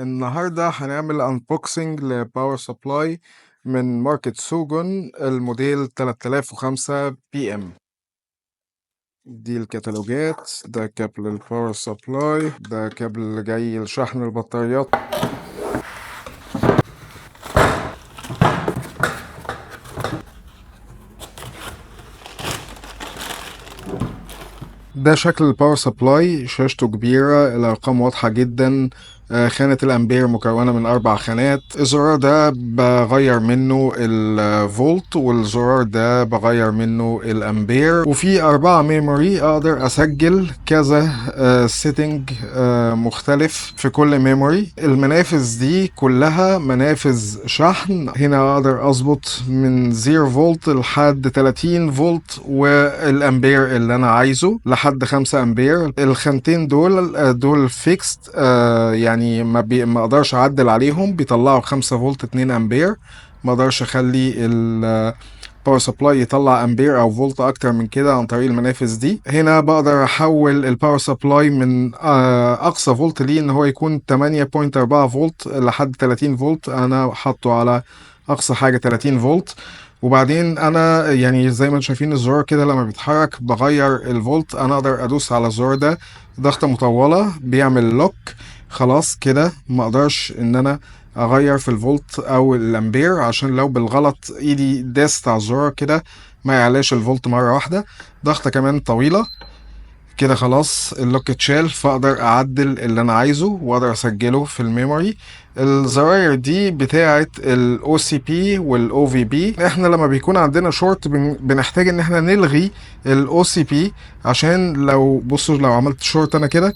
النهاردة هنعمل انبوكسنج لباور سبلاي من ماركة سوجون الموديل 3005 بي ام. دي الكتالوجات، ده كابل الباور سبلاي، ده كابل اللي جاي لشحن البطاريات. ده شكل الباور سبلاي، شاشته كبيرة، الأرقام واضحة جدا. خانة الأمبير مكونة من 4 خانات. الزرار ده بغير منه الفولت، والزرار ده بغير منه الأمبير، وفي 4 ميموري أقدر أسجل كذا سيتنج مختلف في كل ميموري. المنافذ دي كلها منافذ شحن. هنا أقدر أظبط من 0 فولت لحد 30 فولت والأمبير اللي أنا عايزه لحد 5 أمبير. الخانتين دول فيكست، يعني ما اقدرش اعدل عليهم، بيطلعوا 5 فولت 2 امبير. ما اقدرش اخلي الباور سبلاي يطلع امبير او فولت اكتر من كده عن طريق المنافذ دي. هنا بقدر احول الباور سبلاي من اقصى فولت ليه ان هو يكون 8.4 فولت لحد 30 فولت. انا حاطه على اقصى حاجه 30 فولت. وبعدين انا يعني زي ما انتم شايفين الزرار كده لما بيتحرك بغير الفولت. انا اقدر ادوس على الزرار ده ضغطه مطوله بيعمل لوك. خلاص كده ما اقدرش ان انا اغير في الفولت او الامبير، عشان لو بالغلط ايدي داست على الزرار كده ما يعلاش الفولت مره واحده. ضغطه كمان طويله كده خلاص اللوك اتشال، فاقدر اعدل اللي انا عايزه واقدر اسجله في الميموري. الزراير دي بتاعه الاو سي بي والاو في بي. احنا لما بيكون عندنا شورت بنحتاج ان احنا نلغي الاو سي بي، عشان لو بصوا لو عملت شورت انا كده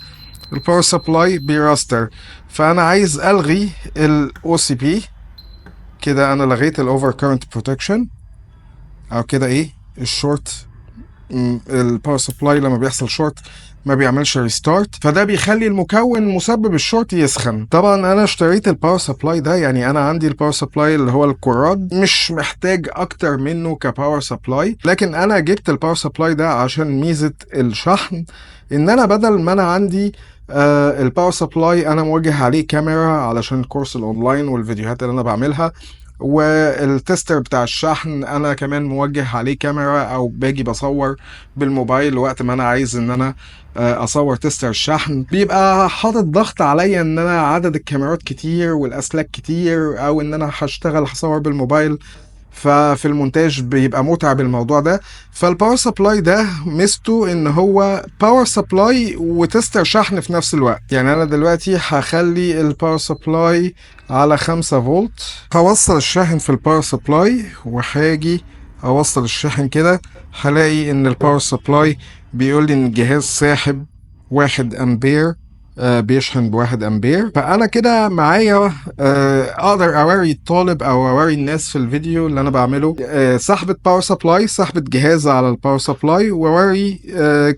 الباور سبلاي بيراستر. فانا عايز الغي الاو سي بي كده. انا لغيت الاوفر كارنت بروتكشن او كده ايه الشورت. الباور سبلاي لما بيحصل شورت ما بيعملش ريستارت، فده بيخلي المكون مسبب الشورت يسخن. طبعا انا اشتريت الباور سبلاي ده، يعني انا عندي الباور سبلاي اللي هو الكوراد، مش محتاج اكتر منه كباور سبلاي. لكن انا جبت الباور سبلاي ده عشان ميزة الشحن، ان انا بدل ما انا عندي الباور سبلاي انا موجه عليه كاميرا علشان الكورس الاونلاين والفيديوهات اللي انا بعملها، والتستر بتاع الشحن انا كمان موجه عليه كاميرا، او باجي بصور بالموبايل وقت ما انا عايز ان انا اصور تستر الشحن، بيبقى حاطط ضغط عليا ان انا عدد الكاميرات كتير والاسلاك كتير، او ان انا هصور بالموبايل. ففي المونتاج بيبقى متعب الموضوع ده. فالباور سبلاي ده ميزته ان هو باور سبلاي وتستر شحن في نفس الوقت. يعني انا دلوقتي هخلي الباور سبلاي على 5 فولت، هوصل الشاحن في الباور سبلاي وهاجي اوصل الشاحن كده، هلاقي ان الباور سبلاي بيقول لي ان الجهاز ساحب 1 امبير، بيشحن ب1 امبير. فانا كده معايا اقدر اوري الطالب او اوري الناس في الفيديو اللي انا بعمله سحبة باور سبلاي، سحبة جهاز على الباور سبلاي، واوري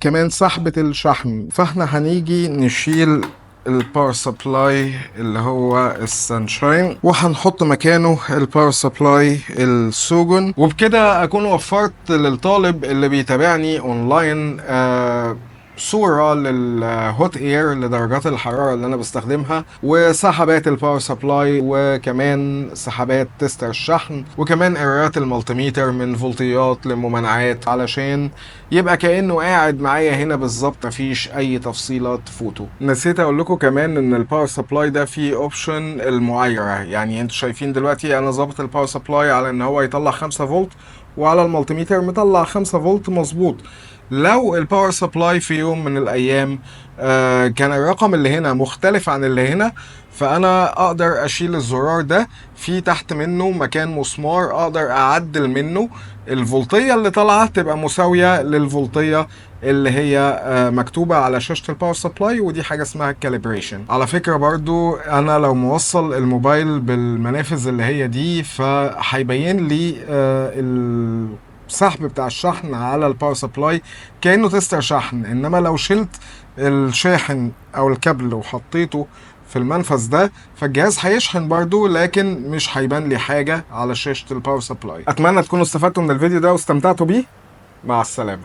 كمان سحبة الشحن. فاحنا هنيجي نشيل الباور سبلاي اللي هو السانشاين وهنحط مكانه الباور سبلاي السوجون. وبكده اكون وفرت للطالب اللي بيتابعني اونلاين صورة للهوت اير لدرجات الحرارة اللي انا بستخدمها، وسحبات الباور سبلاي، وكمان سحبات تستر الشحن، وكمان قراءات المالتيميتر من فولتيات لممانعات، علشان يبقى كأنه قاعد معايا هنا بالظبط، مفيش اي تفصيلة تفوته. نسيت اقول لكم كمان ان الباور سبلاي ده فيه اوبشن المعايرة. يعني انتوا شايفين دلوقتي انا ظابط الباور سبلاي على ان هو يطلع 5 فولت، وعلى المالتيميتر مطلع 5 فولت مظبوط. لو الباور سبلاي في يوم من الايام كان الرقم اللي هنا مختلف عن اللي هنا، فانا اقدر اشيل الزرار ده، في تحت منه مكان مسمار اقدر اعدل منه الفولتية اللي طالعة تبقى مساوية للفولتية اللي هي مكتوبة على شاشة الباور سبلاي، ودي حاجة اسمها الكاليبريشن. على فكرة برضو انا لو موصل الموبايل بالمنافذ اللي هي دي فهيبين لي السحب بتاع الشحن على الباور سبلاي كأنه تستر شحن. انما لو شلت الشاحن او الكابل وحطيته في المنفذ ده فالجهاز هيشحن برضو، لكن مش هيبان لي حاجة على شاشة الباور سبلاي. اتمنى تكونوا استفدتوا من الفيديو ده واستمتعتوا بيه. مع السلامة.